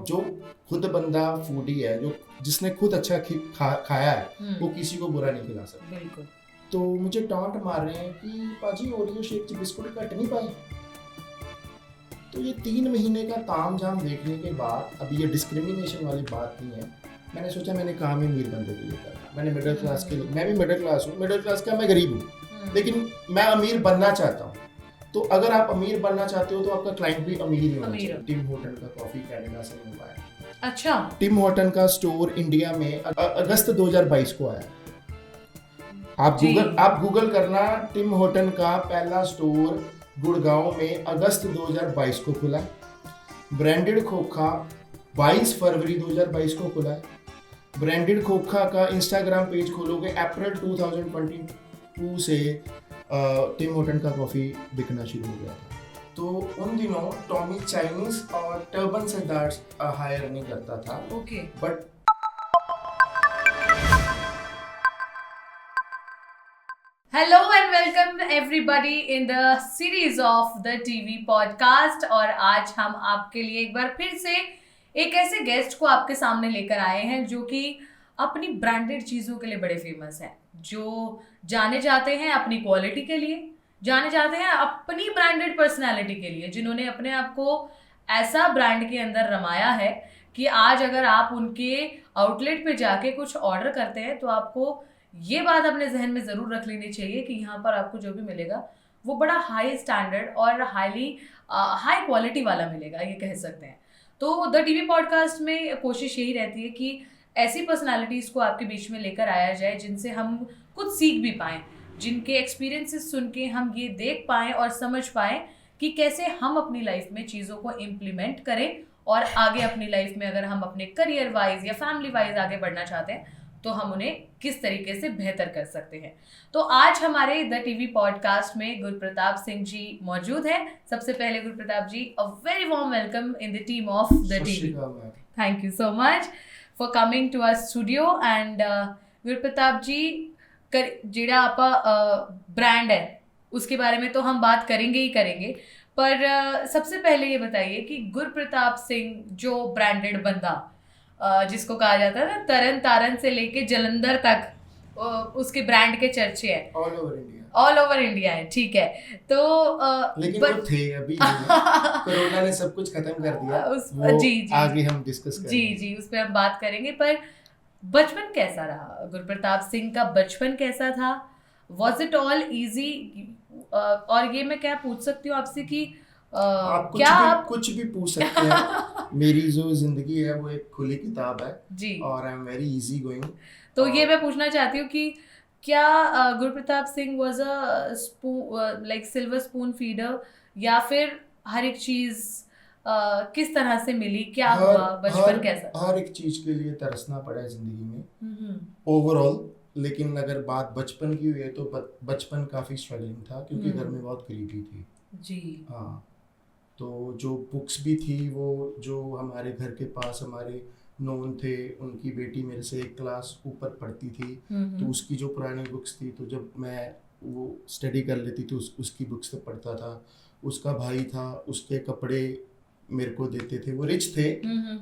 जो खुद बंदा फूडी है, जो जिसने खुद अच्छा खाया है, वो किसी को बुरा नहीं खिला सकता। बिल्कुल। तो मुझे टॉन्ट मार रहे हैं कि पाजी ओरियो शेक च बिस्कुट कट नहीं पाए। तो ये 3 महीने का ताम झाम देखने के बाद, अब ये डिस्क्रिमिनेशन वाली बात नहीं है, मैंने सोचा मैंने काम ही अमीर बंदे के लिए करना। मैंने मिडिल क्लास के लिए, मैं भी मिडिल क्लास हूँ, मिडिल क्लास का मैं गरीब हूँ, लेकिन मैं अमीर बनना चाहता हूँ। तो अगर आप अमीर बनना चाहते हो तो आपका क्लाइंट भी अमीर ही होना चाहिए। टिम हॉर्टन का कॉफी कनाडा से मंगवाया। अच्छा। टिम हॉर्टन का स्टोर इंडिया में अगस्त 2022 को आया। आप गूगल करना, टिम हॉर्टन का पहला स्टोर गुड़गांव में अगस्त 2022 को खुला। ब्रांडेड खोखा 22 फरवरी 2022 को खुला है। ब्रांडेड खोखा का इंस्टाग्राम पेज खोलोगे अप्रैल 2022 से टिम हॉर्टन का कॉफ़ी बिकना शुरू हो गया था। तो उन दिनों टॉमी चाइनीज और टर्बन सिद्धार्थ हायर नहीं करता था। Okay. But hello and welcome everybody in the series of the TV podcast. और आज हम आपके लिए एक बार फिर से एक ऐसे गेस्ट को आपके सामने लेकर आए हैं जो कि अपनी ब्रांडेड चीज़ों के लिए बड़े फेमस हैं, जो जाने जाते हैं अपनी क्वालिटी के लिए, जाने जाते हैं अपनी ब्रांडेड पर्सनालिटी के लिए, जिन्होंने अपने आप को ऐसा ब्रांड के अंदर रमाया है कि आज अगर आप उनके आउटलेट पे जाके कुछ ऑर्डर करते हैं तो आपको ये बात अपने जहन में ज़रूर रख लेनी चाहिए कि यहाँ पर आपको जो भी मिलेगा वो बड़ा हाई स्टैंडर्ड और हाई क्वालिटी वाला मिलेगा, ये कह सकते हैं। तो द टीवी पॉडकास्ट में कोशिश यही रहती है कि ऐसी पर्सनालिटीज़ को आपके बीच में लेकर आया जाए जिनसे हम कुछ सीख भी पाएँ, जिनके एक्सपीरियंसेस सुन के हम ये देख पाएँ और समझ पाएँ कि कैसे हम अपनी लाइफ में चीज़ों को इम्प्लीमेंट करें और आगे अपनी लाइफ में अगर हम अपने करियर वाइज या फैमिली वाइज आगे बढ़ना चाहते हैं तो हम उन्हें किस तरीके से बेहतर कर सकते हैं। तो आज हमारे द टीवी पॉडकास्ट में गुरप्रताप सिंह जी मौजूद हैं। सबसे पहले Gurpratap ji, a very warm welcome in the team of the TV. Thank you so much for coming to our studio. And Gurpratap ji, जिहड़ा आपा ब्रांड है उसके बारे में तो हम बात करेंगे ही करेंगे, पर सबसे पहले ये बताइए कि गुरप्रताप सिंह जो ब्रांडेड बंदा जिसको कहा जाता है ना, तरन तारन से लेके जलंधर तक उसके ब्रांड के चर्चे हैं ऑल ओवर इंडिया है, ठीक है। तो लेकिन वो थे अभी कोरोना ने सब कुछ खत्म कर दिया। जी आगे हम डिस्कस करेंगे। जी उस पर हम बात करेंगे। पर बचपन कैसा रहा गुरप्रताप सिंह का? बचपन कैसा था? Was it all easy? और ये मैं क्या पूछ सकती हूँ आपसे कि आप कुछ भी पूछ सकते हैं। मेरी जो जिंदगी है वो एक खुली किताब है जी, और आई एम वेरी इजी गोइंग। तो ये मैं पूछना चाहती हूँ कि क्या Gurpratap Singh was a like silver spoon feeder, या फिर हर एक चीज किस तरह से मिली, क्या हुआ बचपन कैसा? हर एक चीज के लिए तरसना पड़ा है जिंदगी में ओवरऑल। लेकिन अगर बात बचपन की हुई है तो बचपन काफी स्ट्रगलिंग था क्योंकि घर में बहुत गरीबी थी जी। हाँ, तो जो बुक्स भी थी वो जो हमारे घर के पास हमारे नोन थे, उनकी बेटी मेरे से एक क्लास ऊपर पढ़ती थी, तो उसकी जो पुरानी बुक्स थी, तो जब मैं वो स्टडी कर लेती तो उसकी बुक्स से पढ़ता था। उसका भाई था, उसके कपड़े मेरे को देते थे, वो रिच थे,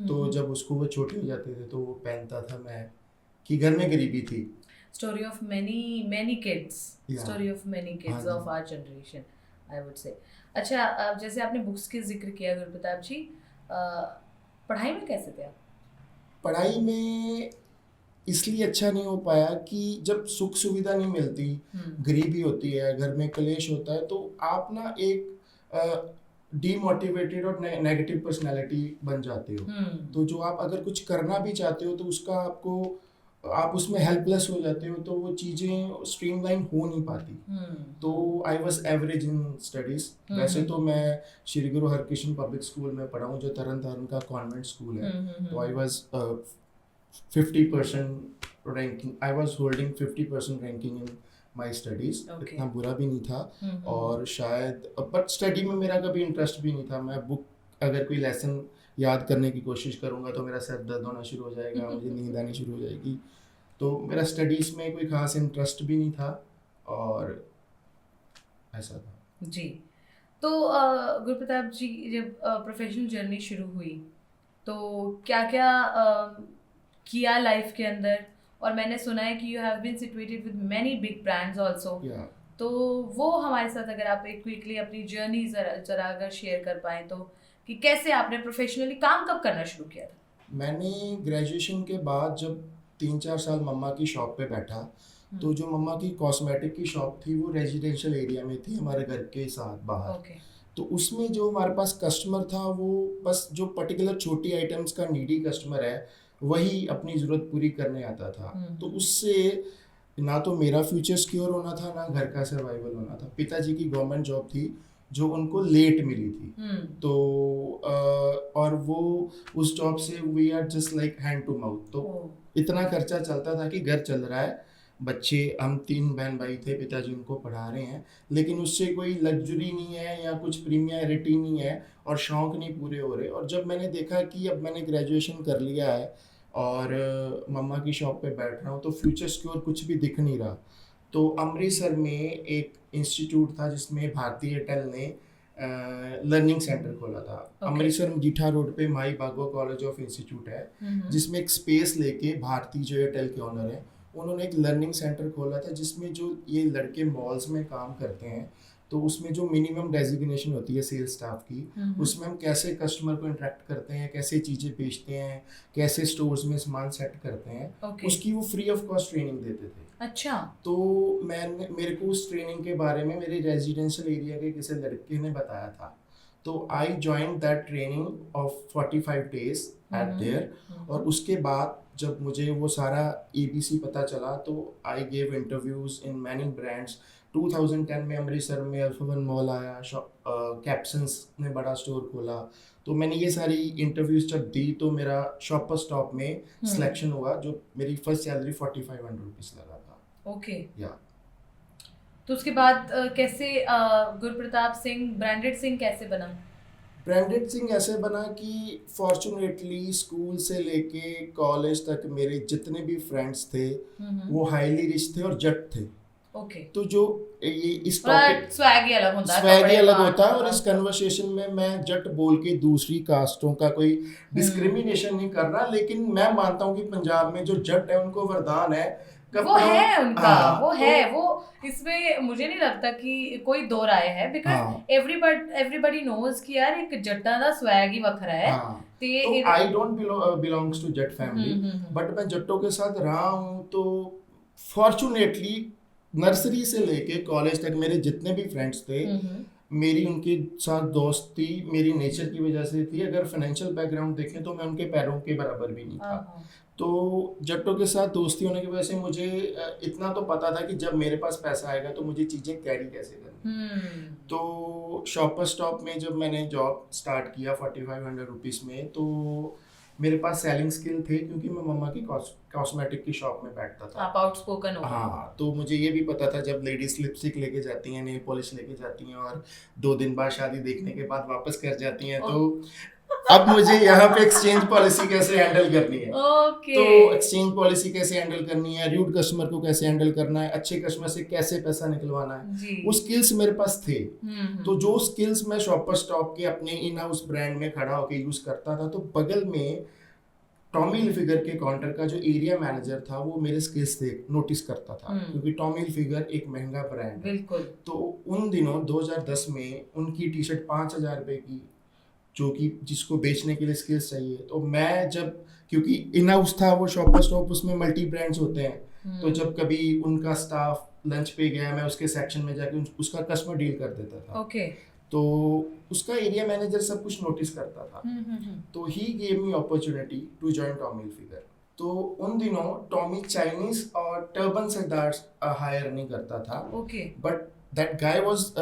तो जब उसको वो छोटे हो जाते थे तो वो पहनता था मैं, कि घर में गरीबी थी। Story of many kids, story of many kids of our generation, I would say. अच्छा, जैसे आपने बुक्स के जिक्र किया गुरप्रताप जी, पढ़ाई में कैसे थे आप? पढ़ाई में इसलिए अच्छा नहीं हो पाया कि जब सुख सुविधा नहीं मिलती, गरीबी होती है, घर में क्लेश होता है, तो आप ना एक डीमोटिवेटेड और नेगेटिव पर्सनालिटी बन जाते हो। तो जो आप अगर कुछ करना भी चाहते हो तो उसका आप उसमें हेल्पलेस हो जाते हो, तो वो चीज़ें स्ट्रीमलाइन हो नहीं पाती। तो I was average in studies. वैसे तो मैं श्री गुरु हरकृष्ण पब्लिक स्कूल में पढ़ा हूँ जो तरन तारण का कॉन्वेंट स्कूल है। तो I was 50% ranking, I was holding 50% ranking in my studies. इतना बुरा भी नहीं था। और शायद बट स्टडी में मेरा कभी इंटरेस्ट भी नहीं था। मैं बुक अगर कोई लेसन याद करने की कोशिश करूँगा तो मेरा सर दर्द होना शुरू हो जाएगा, मुझे नींद आनी शुरू हो जाएगी। तो मेरा स्टडीज़ में कोई खास इंटरेस्ट भी नहीं था और ऐसा था जी। तो गुरप्रताप जी, जब प्रोफेशनल जर्नी शुरू हुई तो क्या क्या किया लाइफ के अंदर, और मैंने सुना है कि you have been situated with many big brands also, तो वो हमारे साथ अगर आप एक क्विकली अपनी जर्नी जरा अगर शेयर कर पाए तो, कि कैसे आपने प्रोफेशनली काम कब करना शुरू किया था? मैंने ग्रेजुएशन के बाद जब 3-4 साल मम्मा की शॉप पे बैठा, तो जो मम्मा की कॉस्मेटिक की शॉप थी वो रेजिडेंशियल एरिया में थी हमारे घर के साथ बाहर। ओके। तो उसमें जो हमारे पास कस्टमर था वो बस जो पर्टिकुलर छोटी आइटम्स का नीडी कस्टमर है वही अपनी ज़रूरत पूरी करने आता था। तो उससे ना तो मेरा फ्यूचर सिक्योर होना था ना घर का सर्वाइवल होना था। पिताजी की गवर्नमेंट जॉब थी जो उनको लेट मिली थी, तो और वो उस जॉब से we are just like hand to mouth, तो इतना खर्चा चलता था कि घर चल रहा है, बच्चे हम 3 बहन भाई थे, पिताजी उनको पढ़ा रहे हैं, लेकिन उससे कोई लग्जरी नहीं है या कुछ प्रीमियरिटी नहीं है और शौक नहीं पूरे हो रहे। और जब मैंने देखा कि अब मैंने ग्रेजुएशन कर लिया है और मम्मा की शॉप पे बैठ रहा हूँ तो फ्यूचर सिक्योर कुछ भी दिख नहीं रहा, तो अमृतसर में एक इंस्टीट्यूट था जिसमें भारती एयरटेल ने लर्निंग सेंटर खोला था। अमृतसर मजीठा रोड पे माई बागो कॉलेज ऑफ इंस्टीट्यूट है, जिसमें एक स्पेस लेके भारती जो एयरटेल के ओनर है उन्होंने एक लर्निंग सेंटर खोला था, जिसमें जो ये लड़के मॉल्स में काम करते हैं तो उसमें जो मिनिमम डेजिग्नेशन होती है सेल्स स्टाफ की, उसमें हम कैसे कस्टमर को इंटरेक्ट करते हैं, कैसे चीज़ें बेचते हैं, कैसे स्टोर्स में सामान सेट करते हैं, उसकी वो फ्री ऑफ कॉस्ट ट्रेनिंग देते थे। अच्छा। तो मेरे को उस ट्रेनिंग के बारे में मेरे रेजिडेंशियल एरिया के किसी लड़के ने बताया था, तो I join that training of 45 days at there. और उसके बाद जब मुझे वो सारा ABC पता चला तो I gave interviews in many brands. 2010 में अमृतसर में अल्फा वन मॉल आया, कैप्सन्स ने बड़ा स्टोर खोला, तो मैंने ये सारी इंटरव्यूज जब दी तो मेरा शॉपर स्टॉप में सिलेक्शन हुआ, जो मेरी फर्स्ट सैलरी 4500 रुपीज़ लगा था। ओके। या तो उसके बाद कैसे गुरप्रताप सिंह ब्रांडेड सिंह कैसे बना? ब्रांडेड सिंह ऐसे बना कि फॉर्चुनेटली स्कूल से लेके कॉलेज तक मेरे जितने भी फ्रेंड्स थे वो हाईली रिच थे और जट थे। ओके। तो जो ये इस टॉपिक स्वैग ही अलग होता है और इस कन्वर्सेशन में मैं जट बोल के दूसरी कास्टों का कोई डिस्क्रिमिनेशन नहीं कर रहा, लेकिन मैं मानता हूँ कि पंजाब में जो जट है उनको वरदान है, वो है उनका, वो है वो, इसमें मुझे नहीं लगता कि कोई दो राय है, बिकॉज एवरीबॉडी नोज कि यार एक जट्टा दा स्वैग ही वखरा है। तो I don't belongs to Jat family, but मैं जट्टों के साथ रहा हूँ, तो फॉर्चुनेटली नर्सरी से लेके कॉलेज तक मेरे जितने भी फ्रेंड्स थे मेरी उनके साथ दोस्ती मेरी नेचर की वजह से थी। अगर फाइनेंशियल बैकग्राउंड देखें तो मैं उनके पैरों के बराबर भी नहीं था। तो जट्टों के साथ दोस्ती होने की वजह से मुझे इतना तो पता था कि जब मेरे पास पैसा आएगा तो मुझे चीज़ें कैरी कैसे करनी। तो शॉपर स्टॉप में जब मैंने जॉब स्टार्ट किया 4500 रुपीज़ में, तो मेरे पास सेलिंग स्किल थे क्योंकि मैं मम्मा की कॉस्मेटिक की शॉप में बैठता था। आप आउटस्पोकन हो। हाँ, तो मुझे ये भी पता था जब लेडीज लिपस्टिक लेके जाती हैं, नेल पॉलिश लेके जाती हैं और 2 दिन बाद शादी देखने के बाद वापस कर जाती हैं, तो अब मुझे यहाँ पे एक्सचेंज पॉलिसी कैसे हैंडल करनी है। तो एक्सचेंज पॉलिसी कैसे हैंडल करनी है, रूड कस्टमर को कैसे हैंडल करना है, अच्छे कस्टमर से कैसे पैसा निकलवाना है, वो स्किल्स मेरे पास थे। तो जो स्किल्स मैं शॉपर स्टॉप के अपने इन हाउस ब्रांड में खड़ा होकर यूज करता था, तो बगल में टॉमी हिलफिगर के काउंटर का जो एरिया मैनेजर था वो मेरे स्किल्स नोटिस करता था, क्योंकि टॉमी हिलफिगर एक महंगा ब्रांड है। तो उन दिनों 2010 में उनकी टी शर्ट 5000 रुपए की, जो कि जिसको बेचने के लिए स्किल्स चाहिए, तो मैं जब, क्योंकि इन हाउस था वो शॉपर स्टॉप, उसमें मल्टी ब्रांड्स होते हैं, तो जब कभी उनका स्टाफ लंच पे गया मैं उसके सेक्शन में जाके उसका कस्टमर डील कर देता था। तो उसका एरिया मैनेजर सब कुछ नोटिस करता था। तो he gave me opportunity to join Tommy Hilfiger. तो उन दिनों टॉमी चाइनीज और टर्बन सरदार्स हायर नहीं करता था, but that guy was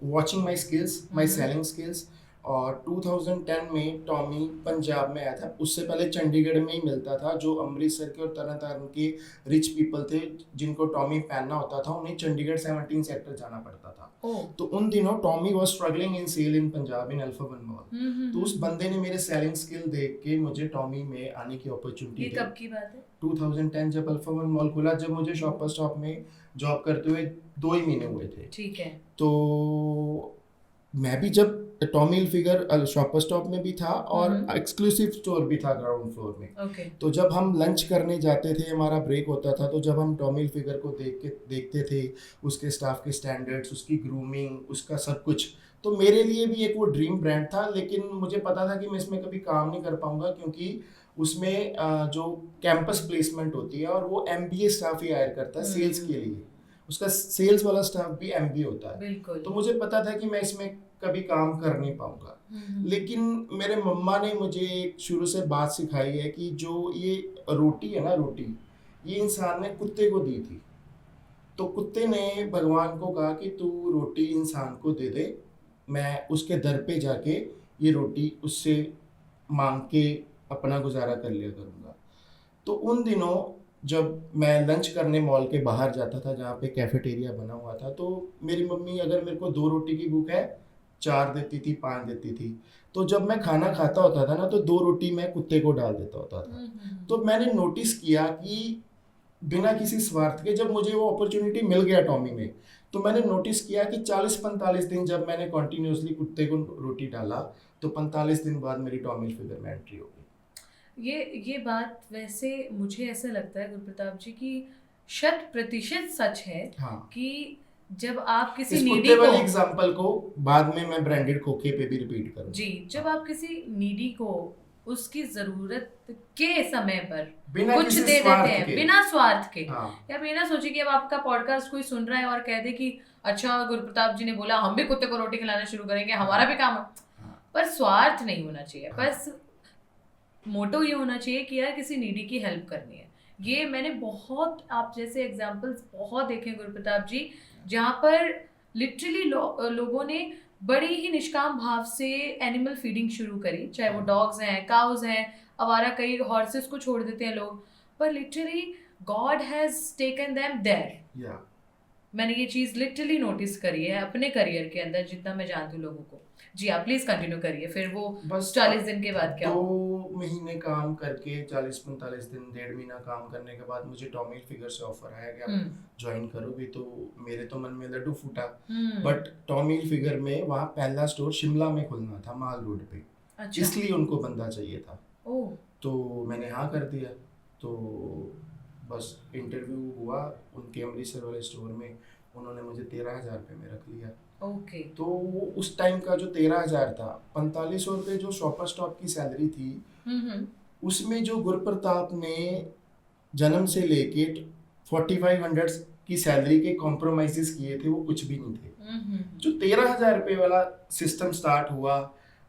watching my skills, my selling skills. और 2010 में टॉमी पंजाब में आया था, उससे पहले चंडीगढ़ में ही मिलता था। जो अमृतसर के और तरन के रिच पीपल थे जिनको टॉमी पहनना होता था, उन्हें चंडीगढ़ 17 सेक्टर जाना पड़ता था। तो उन दिनों Tommy was struggling in sale in Punjab in Alpha One mall. तो उस बंदे ने मेरे सेलिंग स्किल देख के मुझे टॉमी में आने की अपॉर्चुनिटी दी। ये कब की बात है? 2010 जब अल्फा वन मॉल खुला, जब मुझे शॉपर स्टॉप में जॉब करते हुए 2 ही महीने हुए थे। ठीक है। तो मैं भी जब टॉमी हिलफिगर शॉपर स्टॉप में भी था और एक्सक्लूसिव स्टोर भी था ग्राउंड फ्लोर में। ओके। तो जब हम लंच करने जाते थे, हमारा ब्रेक होता था, तो जब हम टॉमी हिलफिगर को देखते थे, उसके स्टाफ के स्टैंडर्ड्स, उसकी ग्रूमिंग, उसका सब कुछ, तो मेरे लिए भी एक वो ड्रीम ब्रांड था। लेकिन मुझे पता था कि मैं इसमें कभी काम नहीं कर पाऊंगा, क्योंकि उसमें जो कैंपस प्लेसमेंट होती है, और वो MBA स्टाफ ही हायर करता है सेल्स के लिए, उसका सेल्स वाला स्टाफ भी MBA होता है। बिल्कुल। तो मुझे पता था कि मैं इसमें कभी काम कर नहीं पाऊंगा। लेकिन मेरे मम्मा ने मुझे शुरू से बात सिखाई है कि जो ये रोटी है ना, रोटी ये इंसान ने कुत्ते को दी थी। तो कुत्ते ने भगवान को कहा कि तू रोटी इंसान को दे दे, मैं उसके दर पे जाके ये रोटी उससे मांग के अपना गुजारा कर लिया करूँगा। तो उन दिनों जब मैं लंच करने मॉल के बाहर जाता था, जहाँ पे कैफेटेरिया बना हुआ था, तो मेरी मम्मी अगर मेरे को 2 रोटी की भूख है 4 देती थी, 5 देती थी। तो जब मैं खाना खाता होता था ना, तो 2 रोटी मैं कुत्ते को डाल देता होता था। तो मैंने नोटिस किया कि बिना किसी स्वार्थ के, जब मुझे वो अपॉर्चुनिटी मिल गया टॉमी में, तो मैंने नोटिस किया कि 40-45 दिन जब मैंने कॉन्टिन्यूसली कुत्ते को रोटी डाला, तो 45 दिन बाद मेरी टॉमी हिलफिगर में एंट्री हो गई। ये बात वैसे मुझे ऐसा लगता है गुरप्रताप जी की 100% सच है। हाँ। कि जब आप किसी इस नीडी कुत्ते वाले को, एग्जांपल को बाद में मैं ब्रांडेड खोखे पे भी रिपीट करूंगा। जी, जब आप किसी नीडी को उसकी जरूरत के समय पर बिना कुछ किसी दे स्वार्थ देते हैं, के। बिना स्वार्थ के, हाँ। या आप ये ना सोचिए कि अब आपका पॉडकास्ट कोई सुन रहा है और कह दे कि अच्छा गुरप्रताप जी ने बोला हम भी कुत्ते को रोटी खिलाना शुरू करेंगे, हमारा भी काम है। हाँ। पर स्वार्थ नहीं होना चाहिए। हाँ। बस मोटो ये होना चाहिए कि यार किसी नीडी की हेल्प करनी है। ये मैंने बहुत, आप जैसे एग्जांपल्स बहुत देखे हैं गुरप्रताप जी, जहाँ पर लिटरली लोगों ने बड़ी ही निष्काम भाव से एनिमल फीडिंग शुरू करी, चाहे वो डॉग्स हैं, काउज हैं, आवारा कई हॉर्सेस को छोड़ देते हैं लोग, पर literally God has taken them there. या मैंने ये चीज़ लिटरली नोटिस करी है अपने करियर के अंदर, जितना मैं जानती हूँ लोगों को। जी आप प्लीज कंटिन्यू करिए। फिर वो बस 40 दिन के बाद क्या हुआ? 2 महीने काम करके, 40-45 दिन, 1.5 महीना काम करने के बाद मुझे टॉमी हिलफिगर से ऑफर आया कि आप ज्वाइन करोगे। तो मेरे तो मन में लड्डू फूटा। बट टॉमी हिलफिगर में वहाँ पहला स्टोर शिमला में खुलना था, माल रोड पे। अच्छा। इसलिए उनको बंदा चाहिए था। ओह। तो मैंने हाँ कर दिया। तो बस इंटरव्यू हुआ उनके अमृतसर वाले स्टोर में, उन्होंने मुझे 13,000 रुपये में रख लिया। ओके। तो वो उस टाइम का जो 13,000 था, 4500 रुपये जो शॉपर स्टॉप की सैलरी थी, उसमें जो गुरप्रताप ने जन्म से लेके 4500 की सैलरी के कॉम्प्रोमाइजेस किए थे, वो कुछ भी नहीं थे। जो 13,000 रुपये वाला सिस्टम स्टार्ट हुआ,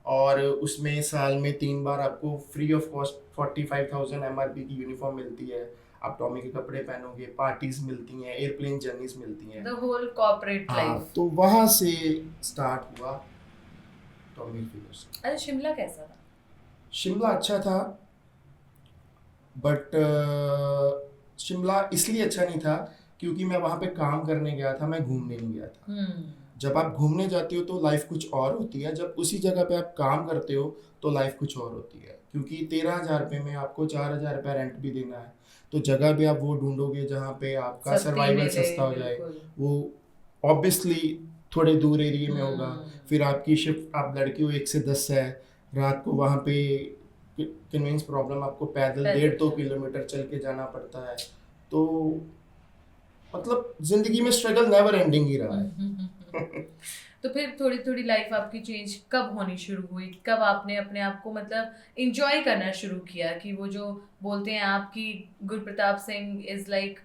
और उसमें साल में 3 बार आपको फ्री ऑफ कॉस्ट 45,000 MRP की यूनिफॉर्म मिलती है, आप टॉमी के कपड़े पहनोगे, पार्टीज मिलती हैं, एयरप्लेन जर्नीज मिलती हैं, द होल कॉर्पोरेट लाइफ। तो वहाँ से स्टार्ट हुआ टॉमी हिलफिगर से। अच्छा, शिमला कैसा था? शिमला अच्छा था, बट शिमला इसलिए अच्छा नहीं था क्योंकि मैं वहाँ पे काम करने गया था, मैं घूमने नहीं गया था। जब आप घूमने जाते हो तो लाइफ कुछ और होती है, जब उसी जगह पे आप काम करते हो तो लाइफ कुछ और होती है। क्योंकि 13,000 रुपये में आपको 4,000 रुपये रेंट भी देना है, तो जगह भी आप वो ढूंढोगे जहाँ पे आपका सर्वाइवल सस्ता हो जाए। वो ऑब्वियसली थोड़े दूर एरिया में होगा। फिर आपकी शिफ्ट, आप लड़के हो 1 से 10 है, रात को वहाँ पे कन्वीनियंस प्रॉब्लम, आपको पैदल 1.5-2 किलोमीटर चल के जाना पड़ता है। तो मतलब जिंदगी में स्ट्रगल नेवर एंडिंग ही रहा है। तो फिर थोड़ी थोड़ी लाइफ आपकी चेंज कब होनी शुरू हुई? कब आपने अपने आप को मतलब इंजॉय करना शुरू किया कि वो जो बोलते हैं आपकी गुरप्रताप सिंह इज लाइक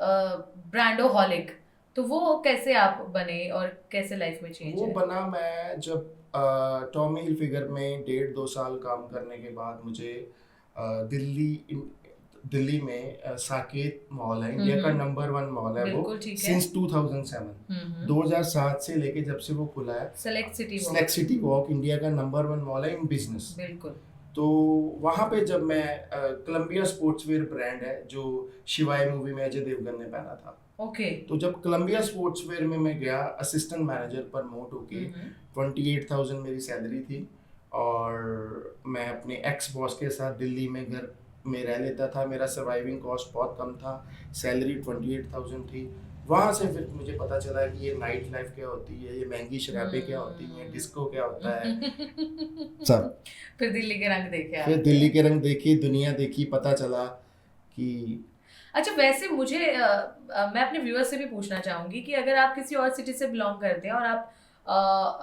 ब्रांडोहॉलिक, तो वो कैसे आप बने और कैसे लाइफ में चेंज वो बना मैं जब टॉमी हिलफिगर में 1.5-2 साल काम करने के बाद मुझे दिल्ली में साकेत मॉल है, इंडिया का नंबर 1 मॉल है वो, सिंस 2007। 2007 से लेके जब से वो खुला है, सेलेक्ट सिटी वॉक इंडिया का नंबर 1 मॉल है इन बिजनेस। बिल्कुल। तो वहाँ पे जब मैं कोलंबिया स्पोर्ट्सवेयर ब्रांड है जो शिवाय मूवी में अजय देवगन ने पहना था, ओके। तो जब कोलंबिया स्पोर्ट्सवेयर में मैं गया, असिस्टेंट मैनेजर प्रमोट होके 28,000 मेरी सैलरी थी, और मैं अपने एक्स बॉस के साथ दिल्ली में घर में रह लेता था। मेरा सर्वाइविंग कॉस्ट बहुत कम था, सैलरी 28,000 थी। वहाँ से फिर मुझे पता चला कि ये नाइट लाइफ क्या होती है, ये महंगी शराबें क्या होती हैं, डिस्को क्या होता है, सब। फिर दिल्ली के रंग देखे फिर आपने। दिल्ली के रंग देखी, दुनिया देखी, पता चला कि अच्छा, वैसे मुझे मैं अपने व्यूअर्स से भी पूछना चाहूंगी कि अगर आप किसी और सिटी से बिलोंग करते हैं और आप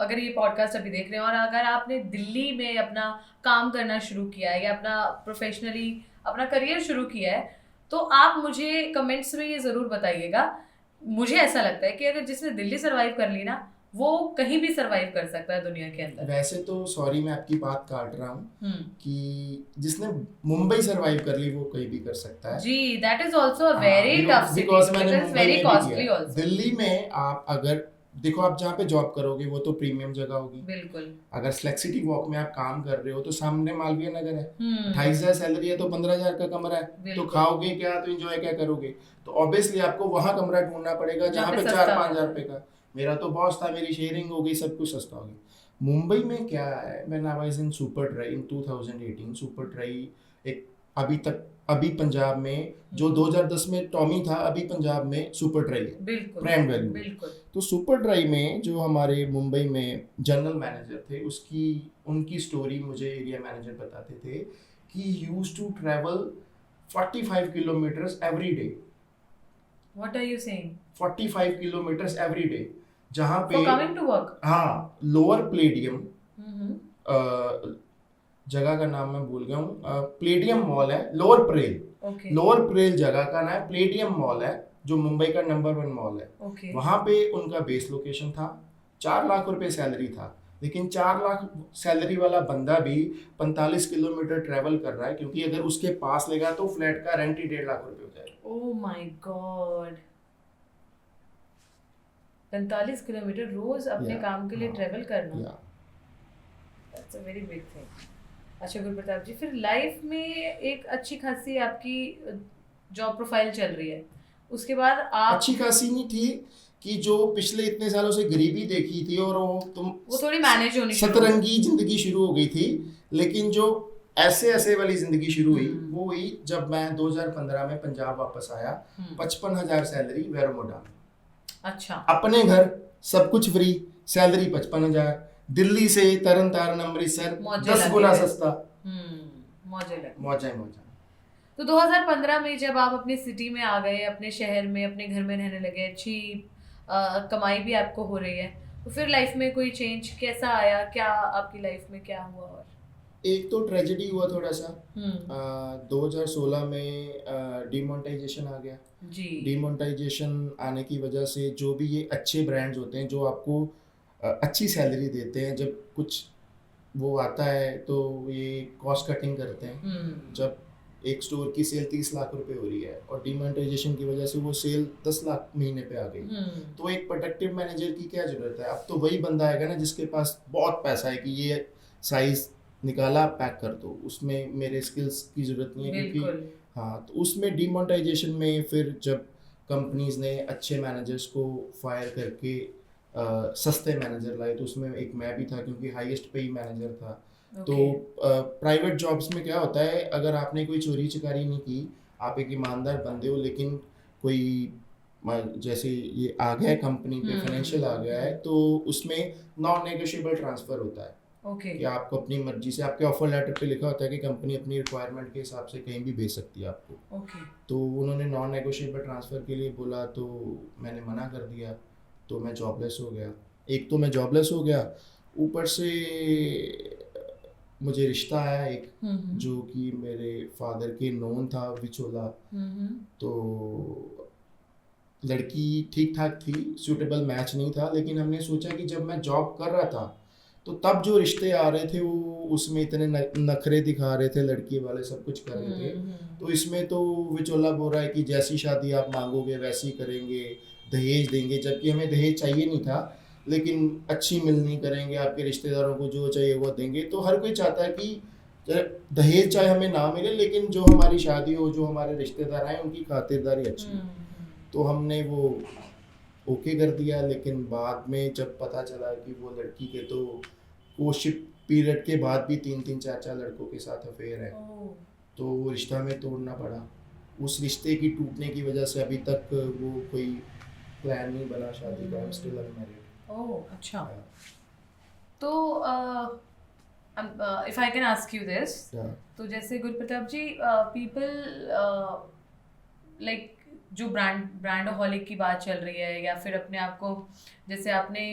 अगर ये पॉडकास्ट अभी देख रहे हैं और अगर आपने दिल्ली में अपना काम करना शुरू किया है या अपना प्रोफेशनली अपना करियर शुरू किया है, तो आप मुझे कमेंट्स में ये ज़रूर बताइएगा। मुझे ऐसा लगता है कि अगर जिसने दिल्ली सर्वाइव कर ली ना, वो कहीं भी सर्वाइव कर सकता है दुनिया के अंदर। वैसे तो सॉरी मैं आपकी बात काट रहा हूँ हम्म, कि जिसने मुंबई सरवाइव कर ली वो कहीं भी कर सकता है। जी, that is also a very tough city because मैंने बिकॉज मुंबई वेरी में भी कॉस्टली किया। ऑल्सो। दिल्ली में आप अगर देखो, आप जहाँ पे जॉब करोगे वो तो प्रीमियम जगह होगी। बिल्कुल। अगर फ्लेक्सिटी वॉक में आप काम कर रहे हो तो सामने मालवीय नगर है, 28,000 हम्म, सैलरी है तो 15,000 का कमरा है, तो बिल्कुल। खाओगे क्या, तो एंजॉय क्या करोगे? तो ऑब्वियसली आपको वहाँ कमरा ढूंढना पड़ेगा जहाँ जहाँ पे पे सस्ता 4-5 है। हजार रुपए का। मेरा तो बॉस था, मेरी शेयरिंग हो गई, सब कुछ सस्ता हो गया। मुंबई में क्या है, man I was in super try in 2018। Super try एक अभी पंजाब में जो 2010 में टॉमी था, अभी पंजाब में सुपर ट्राई है, बिल्कुल प्राइम वैल्यू। बिल्कुल। तो सुपर ड्राई में जो हमारे मुंबई में जनरल मैनेजर थे, उसकी उनकी स्टोरी मुझे एरिया मैनेजर बताते थे कि used to travel 45 kilometres every day. What are you saying? 45 kilometres every day, जहाँ पे फॉर कमिंग टू वर्क? हाँ, लोअर प्लेडियम, हम्म, जगह का नाम मैं भूल गया हूँ, प्लेडियम मॉल है, Lower Parel, okay Lower Parel जगह का नाम प्लेडियम मॉल है, जो मुंबई का नंबर 1 मॉल है। ओके। वहां पे उनका बेस लोकेशन था, 4 लाख रुपए सैलरी था, लेकिन 4 लाख सैलरी वाला बंदा भी 45 किलोमीटर ट्रेवल कर रहा है, क्योंकि अगर उसके पास लेगा तो फ्लैट का रेंट ही 1.5 लाख रुपए हो जाएगा। ओह माय गॉड, 45 किलोमीटर रोज अपने Yeah, काम के लिए हाँ, ट्रेवल करना, या that's a very big thing. अच्छा गुरप्रताप जी, फिर लाइफ में एक अच्छी खासी आपकी जॉब प्रोफाइल चल रही है, उसके बाद आप अच्छी खासी नहीं थी कि जो पिछले इतने सालों से गरीबी देखी थी और वो थोड़ी मैनेज होनी शुरू हो गई। सतरंगी जिंदगी शुरू हो गई थी, लेकिन जो ऐसे ऐसे वाली जिंदगी शुरू हुई वो हुई जब मैं 2015 में पंजाब वापस आया। 55,000 सैलरी वेरोमोडा, अच्छा, अपने घर, सब कुछ फ्री, सैलरी 55,000, दिल्ली से तरन तारण अमृतसर मौजे 10 लगे गुना हुए। सस्ता, मौजे लगे। मौजा मौजा। तो 2015 में जब आप अपनी सिटी में आ गए, अपने शहर में, अपने घर में रहने लगे, अच्छी कमाई भी आपको हो रही है, तो फिर लाइफ में कोई चेंज कैसा आया? क्या आपकी लाइफ में क्या हुआ? और एक तो ट्रेजेडी हुआ थोड़ा सा, हम्म, 2016 में डिमोनेटाइजेशन आ गया। जी, डिमोनेटाइजेशन आने की वजह से जो भी ये अच्छे ब्रांड्स होते हैं जो आपको अच्छी सैलरी देते हैं, जब कुछ वो आता है तो ये कॉस्ट कटिंग करते हैं। जब एक स्टोर की सेल 30 लाख रुपए हो रही है और डिमोनेटाइजेशन की वजह से वो सेल 10 लाख महीने पे आ गई, तो एक प्रोडक्टिव मैनेजर की क्या जरूरत है? अब तो वही बंदा आएगा ना जिसके पास बहुत पैसा है कि ये साइज निकाला पैक कर दो, उसमें मेरे स्किल्स की जरूरत नहीं है, क्योंकि बिल्कुल। हाँ। तो उसमें डिमोनेटाइजेशन में फिर जब कंपनीज ने अच्छे मैनेजर्स को फायर करके सस्ते मैनेजर लाए, तो उसमें एक मैं भी था क्योंकि हाईएस्ट पे मैनेजर था। तो प्राइवेट जॉब्स में क्या होता है, अगर आपने कोई चोरी चकारी नहीं की, आप एक ईमानदार बंदे हो, लेकिन कोई जैसे ये आ गया है कंपनी पे, फाइनेंशियल आ गया है, तो उसमें नॉन नेगोशिएबल ट्रांसफर होता है। ओके, कि आपको अपनी मर्जी से, आपके ऑफर लेटर पे लिखा होता है कि कंपनी अपनी रिक्वायरमेंट के हिसाब से कहीं भी भेज सकती है आपको। ओके, तो उन्होंने नॉन नेगोशिएबल ट्रांसफ़र के लिए बोला, तो मैंने मना कर दिया, तो मैं जॉबलेस हो गया। एक तो मैं जॉबलेस हो गया, ऊपर से मुझे रिश्ता आया एक, जो कि मेरे फादर के नोन था, विचोला। तो लड़की ठीक ठाक थी, सूटेबल मैच नहीं था, लेकिन हमने सोचा कि जब मैं जॉब कर रहा था तो तब जो रिश्ते आ रहे थे वो उसमें इतने नखरे दिखा रहे थे, लड़की वाले सब कुछ कर रहे थे, तो इसमें तो विचोला बोल रहा है कि जैसी शादी आप मांगोगे वैसी करेंगे, दहेज देंगे, जबकि हमें दहेज चाहिए नहीं था, लेकिन अच्छी मिलनी करेंगे, आपके रिश्तेदारों को जो चाहिए वो देंगे। तो हर कोई चाहता है कि दहेज चाहे हमें ना मिले, लेकिन जो हमारी शादी हो, जो हमारे रिश्तेदार आए, उनकी खातिरदारी अच्छी हो। तो हमने वो ओके कर दिया, लेकिन बाद में जब पता चला कि वो लड़की के तो कोशिप पीरियड के बाद भी 3-4 लड़कों के साथ अफेयर है, तो वो रिश्ता में तोड़ना पड़ा। उस रिश्ते की टूटने की वजह से अभी तक वो कोई प्लान नहीं बना शादी का, आई एम स्टिल अनमैरिड। ओह अच्छा। तो if I can ask you this, तो जैसे गुरप्रताप जी, पीपल लाइक जो ब्रांडोहॉलिक की बात चल रही है, या फिर अपने आप को, जैसे आपने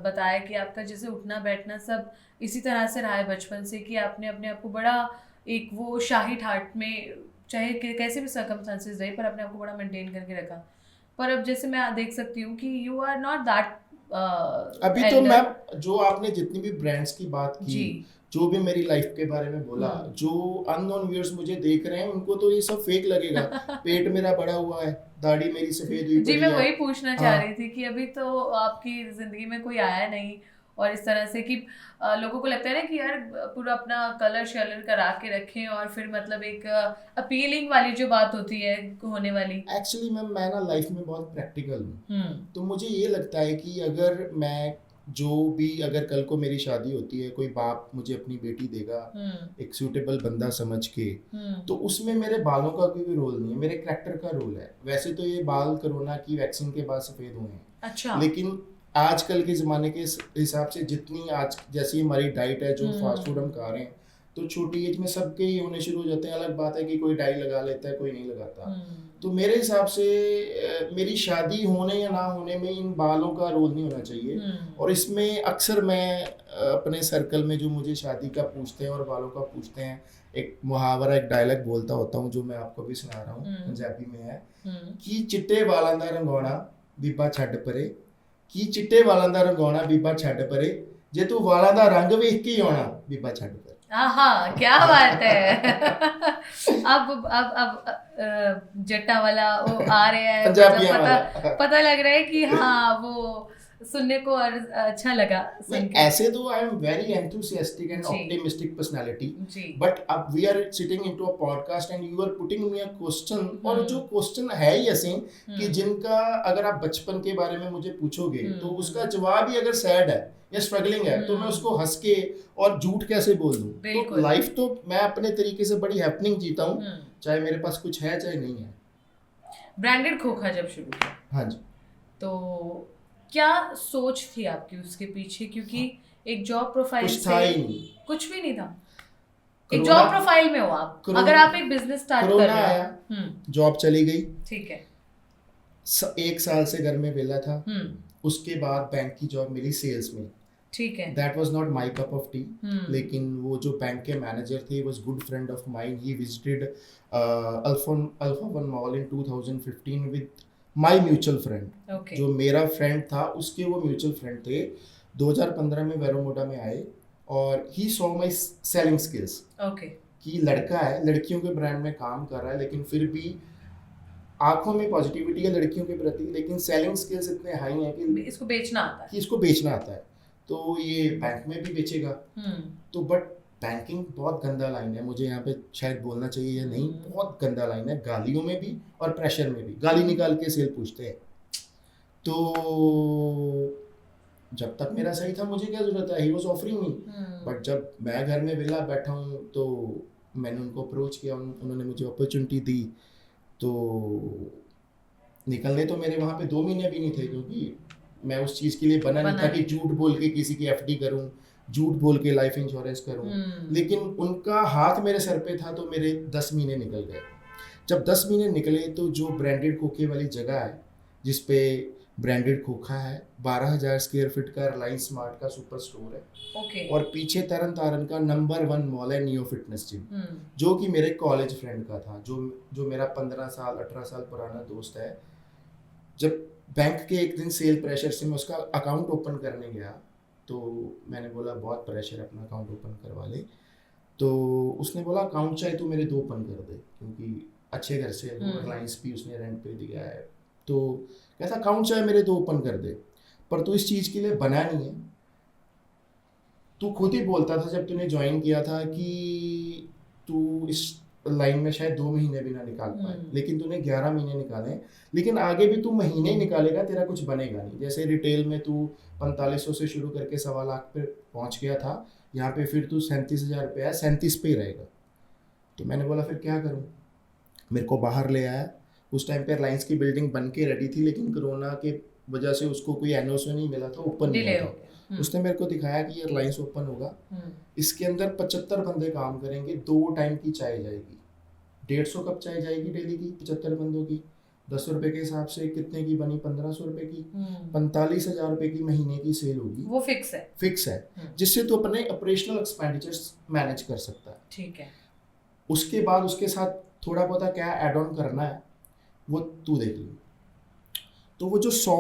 बताया कि आपका जैसे उठना बैठना सब इसी तरह से रहा है बचपन से, कि आपने अपने आप को बड़ा एक वो शाही ठाट में, चाहे कैसे भी सर्कमस्टांसेस रहे, पर अपने आप को बड़ा मेंटेन करके रखा। पर अब जैसे मैं देख सकती हूँ कि यू आर नॉट दैट अभी तो मैम, जो आपने जितनी भी ब्रांड्स की बात की, जी जो भी मेरी लाइफ के बारे में बोला, जो अननोन व्यूअर्स मुझे देख रहे हैं उनको तो ये सब फेक लगेगा। पेट मेरा बड़ा हुआ है, दाढ़ी मेरी सफेद हुई जी, पड़ी मैं है। वही पूछना चाह हाँ, रही थी कि अभी तो आपकी जिंदगी में कोई आया नहीं, और इस तरह से कि लोगों को लगता है ना कि यार पूरा अपना कलर शलर करा के रखें, और फिर मतलब एक अपीलिंग वाली जो बात होती है होने वाली। एक्चुअली मैम मैं ना लाइफ में बहुत प्रैक्टिकल हूँ। तो मुझे ये लगता है कि अगर मैं जो भी, अगर कल को मेरी शादी होती है, कोई बाप मुझे अपनी बेटी देगा एक सूटेबल बंदा समझ के, तो उसमें मेरे बालों का कोई भी रोल नहीं है, मेरे करैक्टर का रोल है। वैसे तो ये बाल कोरोना की वैक्सीन के बाद सफ़ेद हुए हैं, अच्छा। लेकिन आजकल के ज़माने के हिसाब से जितनी आज जैसी हमारी डाइट है, जो फास्ट फूड हम खा रहे हैं, तो छोटी एज में सबके ही होने शुरू हो जाते हैं। अलग बात है कि कोई डाई लगा लेता है, कोई नहीं लगाता। तो मेरे हिसाब से मेरी शादी होने या ना होने में इन बालों का रोल नहीं होना चाहिए। और इसमें अक्सर मैं अपने सर्कल में जो मुझे शादी का पूछते हैं और बालों का पूछते हैं, एक मुहावरा, एक डायलॉग बोलता होता हूँ, जो मैं आपको भी सुना रहा हूँ, पंजाबी में है कि चिट्टे वालां दा रंगौना बीबा छड्ड परे, कि चिट्टे वालां दा रंगौना बीबा छड्ड परे, जे तू वालां दा रंग वेख के ही आउणा बीबा छड्ड परे। हाँ, क्या बात है। अब जट्टा वाला वो आ रहे हैं, पंजाबियां मतलब वाला। पता लग रहा है कि हाँ वो सुनने को और अच्छा लगा सुन के। ऐसे तो I am very enthusiastic and जी ऑप्टिमिस्टिक पर्सनालिटी, जी बट अब we are sitting into a podcast and you are putting me a question, और जो क्वेश्चन है ही ऐसे कि जिनका अगर आप बचपन के बारे में मुझे पूछोगे तो उसका जवाब ही अगर सैड है या स्ट्रगलिंग है, तो मैं उसको हंस के और झूठ कैसे बोल दूं। तो बिल्कुल। लाइफ तो मैं अपने तरीके से बड़ी हैपनिंग जीता हूँ, चाहे मेरे पास कुछ है चाहे नहीं है। ब्रांडेड खोखा जब शुरू किया, हाँ जी, तो क्या सोच थी आपकी उसके पीछे? क्योंकि एक जॉब प्रोफाइल कुछ से था ही नहीं। कुछ भी नहीं था। एक कोरोना- जॉब प्रोफाइल में हो आप, अगर आप एक बिजनेस स्टार्ट कर कोरोना रहे आया, हो। जॉब चली गई, ठीक है। 1 साल से घर में वेला था। हम्म उसके बाद बैंक की जॉब मिली सेल्स में। ठीक है। That was not my cup of T, लेकिन वो जो बैंक के मैनेजर थे was good friend of mine. He visited alpha One mall in 2015 with my mutual friend. Okay. जो मेरा फ्रेंड था उसके वो म्यूचुअल फ्रेंड थे। 2015 में वेरोमोडा में आए और he saw my selling skills. Okay. कि लड़का है, लड़कियों के ब्रांड में काम कर रहा है, लेकिन फिर भी आंखों में पॉजिटिविटी है लड़कियों के प्रति, लेकिन सेलिंग स्किल्स इतने हाई हैं कि इसको बेचना आता है। इसको बेचना आता है। तो ये बैंक में भी बेचेगा। तो बट बैंकिंग बहुत गंदा लाइन है, मुझे यहाँ पे शायद बोलना चाहिए या नहीं, बहुत गंदा लाइन है, गालियों में भी और प्रेशर में भी। गाली निकाल के सेल पूछते हैं। तो जब तक मेरा सही था मुझे क्या जरूरत है, he was offering me. But जब मैं घर में विला बैठा हूँ तो मैंने उनको अप्रोच किया, उन्होंने मुझे अपॉर्चुनिटी दी। तो निकलने तो मेरे वहाँ पे 2 महीने भी नहीं थे, क्योंकि मैं उस चीज़ के लिए बना नहीं था कि झूठ बोल के किसी की एफडी करूं, झूठ बोल के लाइफ इंश्योरेंस करूं। लेकिन उनका हाथ मेरे सर पे था, तो मेरे 10 महीने निकल गए। जब 10 महीने निकले तो जो ब्रांडेड खोखे वाली जगह है जिसपे ब्रांडेड खोखा है, 12,000 स्क्वायर फीट का रिलायंस स्मार्ट का सुपर स्टोर है। ओके। और पीछे तरन तारन का नंबर 1 मॉल है नियो फिटनेस जिम, जो कि मेरे कॉलेज फ्रेंड का था, जो मेरा 15 साल 18 साल पुराना दोस्त है। जब बैंक के एक दिन सेल प्रेशर से मैं उसका अकाउंट ओपन करने गया, तो मैंने बोला बहुत प्रेशर है, अपना अकाउंट ओपन करवा ले। तो उसने बोला अकाउंट चाहे तो मेरे 2 ओपन कर दे, क्योंकि अच्छे घर से रिलायंस भी उसने रेंट पे दिया है। तो कहता अकाउंट चाहे मेरे 2 ओपन कर दे, पर तू इस चीज़ के लिए बना नहीं है। तू खुद ही बोलता था जब तूने ज्वाइन किया था कि तू इस लाइन में शायद 2 महीने भी ना निकाल पाए, लेकिन तूने 11 महीने निकाले। लेकिन आगे भी तू महीने ही निकालेगा, तेरा कुछ बनेगा नहीं। जैसे रिटेल में तू 4500 से शुरू करके 1.25 लाख पे पहुंच गया था, यहाँ पे फिर तू 37,000 पे है, 37 पे ही रहेगा। तो मैंने बोला फिर क्या करूँ, मेरे को बाहर ले आया। उस टाइम पे रिलायंस की बिल्डिंग बन के रेडी थी, लेकिन कोरोना के वजह से उसको कोई एनओसी नहीं मिला था, ओपन नहीं डिले हुआ हो था। गया। उसने मेरे को दिखाया कि ये रिलायंस ओपन होगा, हम्म, इसके अंदर 75 बंदे काम करेंगे, 2 टाइम की चाय जाएगी। 150 कप चाय जाएगी डेली की 75 बंदों की। 10 रुपए के हिसाब से कितने की बनी, 1500 रुपए की। 45,000 रुपए की महीने की सेल होगी, वो फिक्स है। फिक्स है, जिससे तू अपने ऑपरेशनल एक्सपेंडिचर्स मैनेज कर सकता है। ठीक है। उसके बाद उसके साथ थोड़ा बहुत क्या ऐड ऑन करना है वो तू देख ली। तो वो जो 100,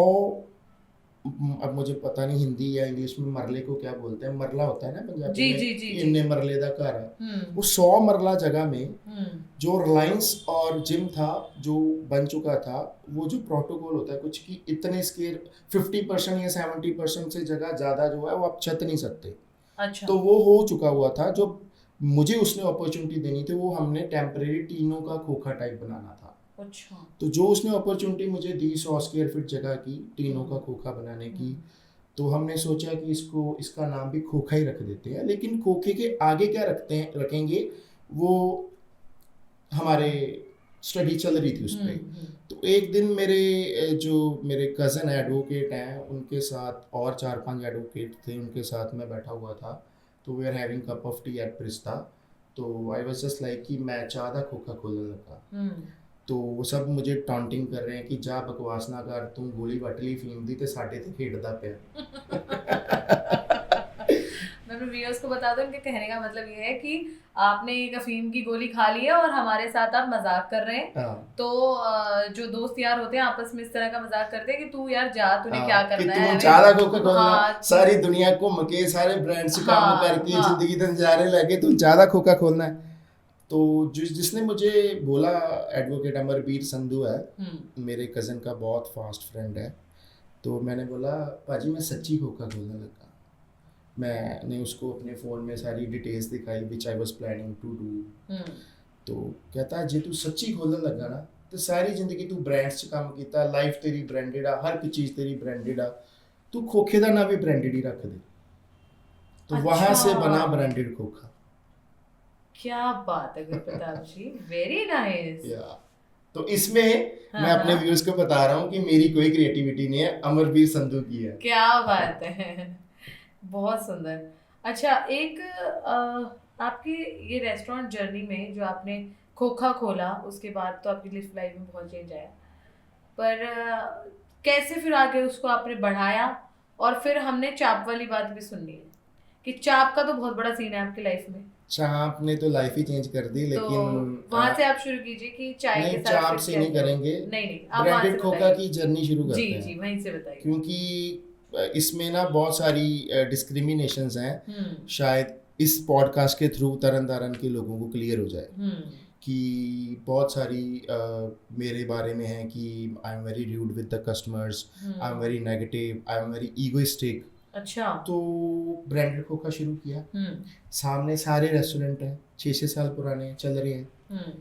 अब मुझे पता नहीं हिंदी या इंग्लिश में मरले को क्या बोलते हैं, मरला होता है ना पंजाबी जी में जी जी कि जी। इन्ने मरले दा घर है। हम्म वो 100 मरला जगह में हम्म जो रिलायंस और जिम था जो बन चुका था, वो जो प्रोटोकॉल होता है कुछ कि इतने स्केयर 50% या 70% से जगह ज़्यादा जो है वो आप छत नहीं सकते। अच्छा। तो वो हो चुका हुआ था। जो मुझे उसने अपॉर्चुनिटी देनी थी वो हमने टेम्परेरी टीनों का खोखा टाइप बनाना था। अच्छा। तो जो उसने अपॉर्चुनिटी मुझे दी 100 स्क्वायर फीट जगह की टीनों का खोखा बनाने की, तो हमने सोचा कि इसका नाम भी खोखा ही रख देते हैं। लेकिन खोखे के आगे क्या रखेंगे वो हमारे स्टडी चल रही थी उस पर। तो एक दिन जो मेरे कज़न एडवोकेट हैं उनके साथ और 4-5 एडवोकेट थे, उनके साथ मैं बैठा हुआ था। तो we are having cup of tea at Prista. तो आई वाज जस्ट लाइक कि मैं चाहता खोखा खोलने लगा। तो वो सब मुझे टॉन्टिंग कर रहे हैं कि जा बकवास ना कर, तू गोली बटली फीम दी ते साडे ते खेडदा पिया। मैं अपने व्यूअर्स को बता दूं, इनके कहने का मतलब ये है कि आपने एक अफीम की गोली खा ली है और हमारे साथ आप मजाक कर रहे हैं। हाँ। तो जो दोस्त यार होते हैं आपस में इस तरह का मजाक करते हैं कि तू यार जा, तूने क्या कि करना तू है ज्यादा खोखा खोलना, हाँ, सारी दुनिया घूम के सारे ब्रांड से काम हाँ, करके हाँ। जिंदगी के नजारे लेके तू ज्यादा खोखा खोलना है। तो जिसने मुझे बोला एडवोकेट अमरवीर संधू है, मेरे कज़न का बहुत फास्ट फ्रेंड है। तो मैंने बोला पाजी मैं सच्ची खोखा खोलने लगा। मैंने उसको अपने फ़ोन में सारी डिटेल्स दिखाई which I was planning to do. तो कहता है जे तू सच्ची खोलने लगा ना तो सारी जिंदगी तू ब्रांड्स च काम कीता, लाइफ तेरी ब्रांडेड आ, हर एक चीज़ तेरी ब्रेंडेड आ, तू खोखे का ना भी ब्रांडेड ही रख दे। तो वहां से बना ब्रांडेड खोखा। क्या बात है गुरप्रताप जी, वेरी नाइस। तो इसमें मैं अपने व्यूअर्स को बता रहा हूँ कि मेरी कोई क्रिएटिविटी नहीं है, अमरवीर संधू की है। क्या बात है, बहुत सुंदर। अच्छा, एक आपकी ये रेस्टोरेंट जर्नी में जो आपने खोखा खोला उसके बाद तो आपकी लाइफ में बहुत चेंज आया, पर कैसे फिर आगे उसको आपने बढ़ाया? और फिर हमने चाप वाली बात भी सुननी है कि चाप का तो बहुत बड़ा सीन है आपकी लाइफ में। चाप ने तो लाइफ ही चेंज कर दी, लेकिन तो वहां से आप शुरू कीजिए कि चाय नहीं, के साथ चाप से नहीं करेंगे, नहीं आप वहां ब्रांडेड से खोखा की जर्नी शुरू करते हैं। जी वहीं से बताइए। क्योंकि इसमें ना बहुत सारी डिस्क्रिमिनेशंस हैं। शायद इस पॉडकास्ट के थ्रू तरन तारण के लोगों को क्लियर हो जाए कि बहुत सारी मेरे बारे में है कि I am very rude with the customers, I am very negative, I am very egoistic. अच्छा। तो ब्रांडेड खोखा शुरू किया। सामने सारे रेस्टोरेंट हैं, 6-6 साल पुराने चल रहे हैं।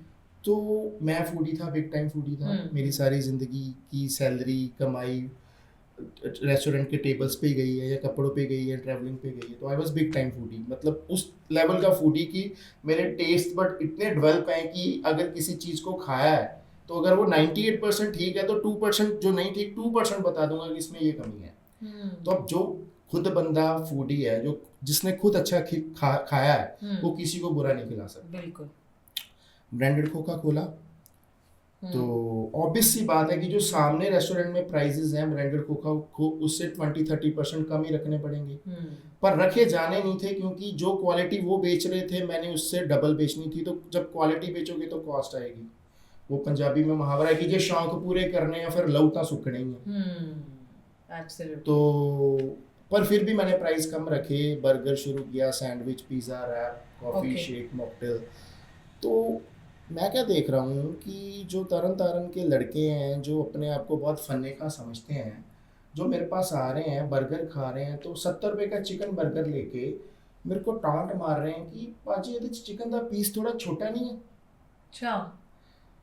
तो मैं फूडी था, बिग टाइम फूडी था। मेरी सारी ज़िंदगी की सैलरी कमाई रेस्टोरेंट के टेबल्स पे गई है या कपड़ों पे गई है, ट्रैवलिंग पे गई है। तो I was big time foodie, मतलब उस लेवल का फूडी कि मेरे टेस्ट बट इतने डेवलप हैं कि अगर किसी चीज़ को खाया है तो अगर वो 98% ठीक है तो 2% जो नहीं ठीक 2% बता दूंगा कि इसमें ये कमी है। तो अब जो खुद बंदा फूडी है, जो जिसने खुद अच्छा खाया है, वो किसी को बुरा नहीं खिला सकता। बिल्कुल। ब्रांडेड खोखा खोला तो ऑब्वियस सी बात है कि जो सामने रेस्टोरेंट में प्राइसेस हैं ब्रांडेड खोखा को उससे 20-30% कम ही रखने पड़ेंगे। पर रखे जाने नहीं थे, क्योंकि जो क्वालिटी वो बेच रहे थे मैंने उससे डबल बेचनी थी। तो जब क्वालिटी बेचोगे तो कॉस्ट आएगी। वो पंजाबी में मुहावरा है कि जे शौक पूरे करने या फिर लौटा सुखने ही है। तो पर फिर भी मैंने प्राइस कम रखे, बर्गर शुरू किया, sandwich, pizza, wrap, coffee, shake, mocktail. तो मैं क्या देख रहा हूँ कि जो तरन तारण के लड़के हैं जो अपने आप को बहुत फन्ने का समझते हैं, जो मेरे पास आ रहे हैं बर्गर खा रहे हैं, तो 70 रुपये का चिकन बर्गर लेके मेरे को टांट मार रहे हैं कि पाजी ये चिकन का पीस थोड़ा छोटा नहीं है। अच्छा।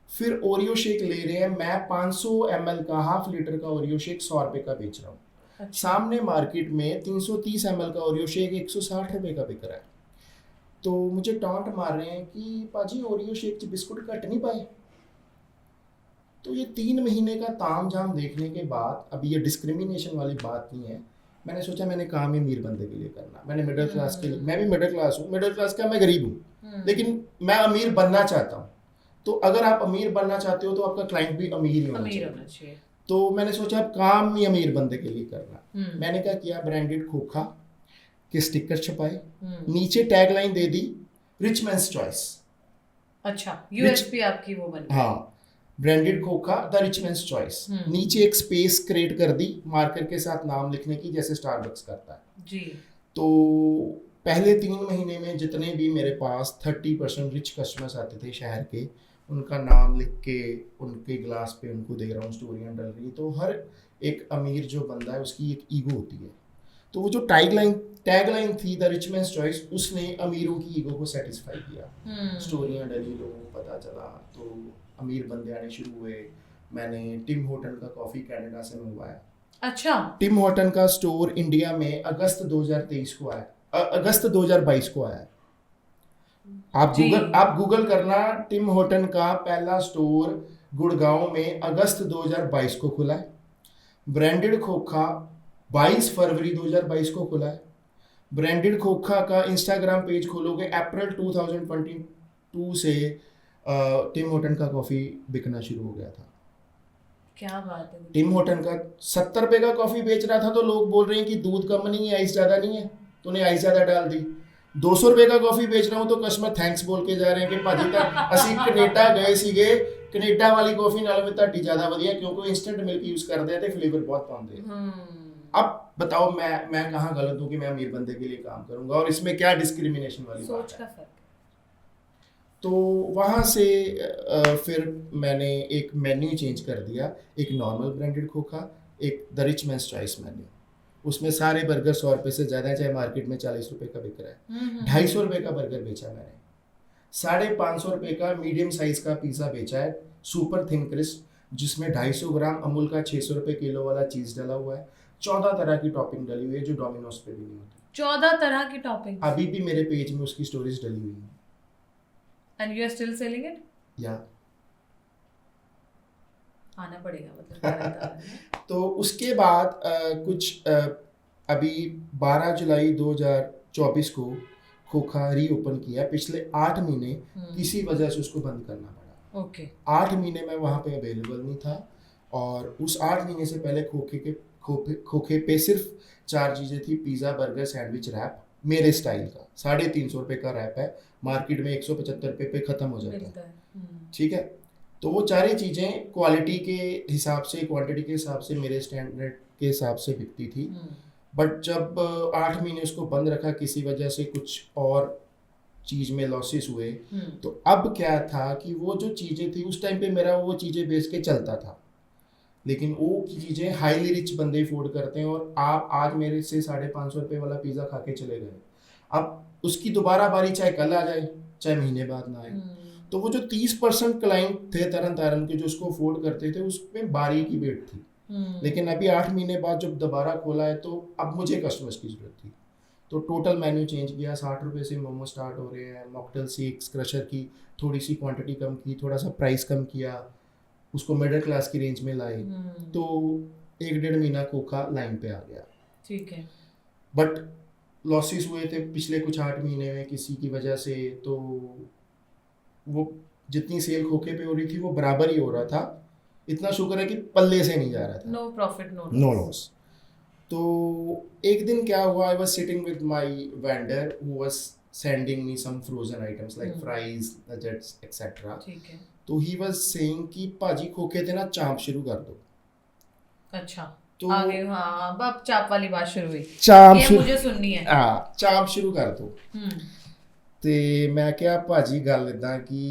फिर ओरियो शेक ले रहे हैं, मैं 500 ml का हाफ लीटर का ओरियो शेक 100 रुपये का बेच रहा हूँ। अच्छा। सामने मार्केट में 330 ml का ओरियो शेक 160 रुपये का बिक रहा है। तो मुझे टॉन्ट मार रहे हैं कि पाजी ओरियो शेक च बिस्कुट घट नहीं पाए। तो ये 3 महीने का ताम झाम देखने के बाद, अभी ये डिस्क्रिमिनेशन वाली बात नहीं है, मैंने सोचा मैंने काम ही अमीर बंदे के लिए करना। मैंने मिडिल क्लास के लिए, मैं भी मिडिल क्लास हूँ, मिडिल क्लास का मैं गरीब हूँ, लेकिन मैं अमीर बनना चाहता हूँ। तो अगर आप अमीर बनना चाहते हो तो आपका क्लाइंट भी अमीर ही होना चाहिए। तो मैंने सोचा अब काम ही अमीर बंदे के लिए करना। मैंने क्या किया, ब्रांडेड खोखा के स्टिकर छपाए, नीचे टैगलाइन दे दी, रिच मैन्स चॉइस। अच्छा, यूएसपी आपकी वो बन गई। हाँ, ब्रांडेड खोखा द रिच मैन्स चॉइस। नीचे एक स्पेस क्रिएट कर दी मार्कर के साथ नाम लिखने की, जैसे स्टारबक्स करता है जी। तो पहले 3 महीने में जितने भी मेरे पास 30% रिच कस्टमर्स आते थे शहर के, उनका नाम लिख के उनके ग्लास पे उनको दे रहा हूँ, स्टोरियाँ डल रही। तो हर एक अमीर जो बंदा है उसकी एक ईगो होती है, तो वो जो टैगलाइन थी द रिच मैन्स चॉइस, उसने अमीरों की ईगो को सेटिस्फाई किया। स्टोरियाँ डली, लोगों को पता चला, तो अमीर बंदे आने शुरू हुए। मैंने टिम हॉर्टन का कॉफ़ी कनाडा से मंगवाया। अच्छा, टिम हॉर्टन का स्टोर इंडिया में अगस्त 2023 को आया, अगस्त 2022 को आया। आप गूगल करना, टिम हॉर्टन का पहला स्टोर गुड़गांव में अगस्त 2022 को खुला है। ब्रांडेड खोखा 22 फरवरी 2022 को खुला है। ब्रांडेड खोखा का इंस्टाग्राम पेज खोलोगे, अप्रैल 2022 से टिम हॉर्टन का कॉफ़ी बिकना शुरू हो गया था। क्या बात है। टिम हॉर्टन का 70 रुपये का कॉफ़ी बेच रहा था, तो लोग बोल रहे हैं कि दूध कम नहीं है, आइस ज़्यादा नहीं है, तूने आइस ज़्यादा डाल दी। 200 रुपये का कॉफ़ी बेच रहा हूँ तो कस्टमर थैंक्स बोल के जा रहे हैं कि भाजी का असी कनेडा गए सीगे, कनेडा वाली कॉफ़ी नालों में ਤੁਹਾਡੀ ज़्यादा वधिया, क्योंकि इंस्टेंट मिल्क यूज़ करते हैं तो फ्लेवर बहुत पाते हैं। अब बताओ मैं कहाँ गलत हूँ कि मैं अमीर बंदे के लिए काम करूँगा, और इसमें क्या डिस्क्रिमिनेशन वाली सोच बात का है। फर्क। तो वहाँ से फिर मैंने एक मेन्यू चेंज कर दिया, एक नॉर्मल ब्रांडेड खोखा, एक the rich mains choice menu. उसमें सारे बर्गर 100 रुपये से ज़्यादा है, चाहे मार्केट में 40 रुपये का बिक रहा है। 250 रुपये का बर्गर बेचा मैंने, 550 रुपये का मीडियम साइज़ का पिज़्ज़ा बेचा है, सुपर थिन क्रिस्प, जिसमें 250 ग्राम अमूल का 600 रुपये किलो वाला चीज़ डला हुआ है। 14 तरह की टॉपिंग डली हुई है, जो डोमिनोज पे भी नहीं होती। 14 तरह की टॉपिंग। अभी भी मेरे पेज में उसकी स्टोरीज डली हुई है। And you are still selling it? या आना पड़ेगा मतलब। तो उसके बाद अभी 12 जुलाई 2024 को खोखा रीओपन किया। पिछले 8 महीने किसी वजह से उसको बंद करना पड़ा। ओके। 8 महीने में वहाँ पे अवेलेबल नहीं था, और उस 8 महीने से पहले खोखे पे सिर्फ 4 चीज़ें थी, पिज़्ज़ा, बर्गर, सैंडविच, रैप, मेरे स्टाइल का 350 रुपये का रैप है, मार्केट में 175 रुपये पे ख़त्म हो जाता है। ठीक है, तो वो 4 चीज़ें क्वालिटी के हिसाब से, क्वांटिटी के हिसाब से, मेरे स्टैंडर्ड के हिसाब से बिकती थी। बट जब 8 महीने उसको बंद रखा, किसी वजह से कुछ और चीज़ में लॉसेस हुए, तो अब क्या था कि वो जो चीज़ें थी उस टाइम पे मेरा वो चीज़ें बेच के चलता था, लेकिन वो चीज़ें हाईली रिच बंदे अफोर्ड करते हैं, और आप आज मेरे से 550 रुपये वाला पिज़्ज़ा खा के चले गए, अब उसकी दोबारा बारी चाहे कल आ जाए चाहे महीने बाद ना आए। तो वो जो 30% क्लाइंट थे तरन तारण के जो उसको अफोर्ड करते थे, उसमें बारी की वेट थी। लेकिन अभी 8 महीने बाद जब दोबारा खोला है तो अब मुझे कस्टमर्स की ज़रूरत थी, तो टोटल मेन्यू चेंज किया। 60 रुपये से मोमो स्टार्ट हो रहे हैं, मॉकटेल शेक्स, क्रशर की थोड़ी सी क्वांटिटी कम की, थोड़ा सा प्राइस कम किया, उसको मिडिल क्लास की रेंज में लाए। तो 1-1.5 महीना खोखा लाइन पे आ गया। ठीक है, बट लॉसेस हुए थे पिछले कुछ 8 महीने में किसी की वजह से, तो वो जितनी सेल खोखे पे हो रही थी वो बराबर ही हो रहा था। इतना शुक्र है कि पल्ले से नहीं जा रहा था। No profit no loss. तो एक दिन क्या हुआ, I was sitting with my vendor who was sending me some frozen items like fries, nuggets etcetera. ठीक है। तो ही वाज सेइंग कि पाजी खोखे थे ना, चाप शुरू कर दो। अच्छा, तो आगे हाँ, अब चाप वाली बात शुरू हुई। चाप ये मुझे सुननी है। हाँ, चाप शुरू कर दो। ਤੇ ਮੈਂ ਕਿਹਾ ਭਾਜੀ ਗੱਲ ਇਦਾਂ ਕਿ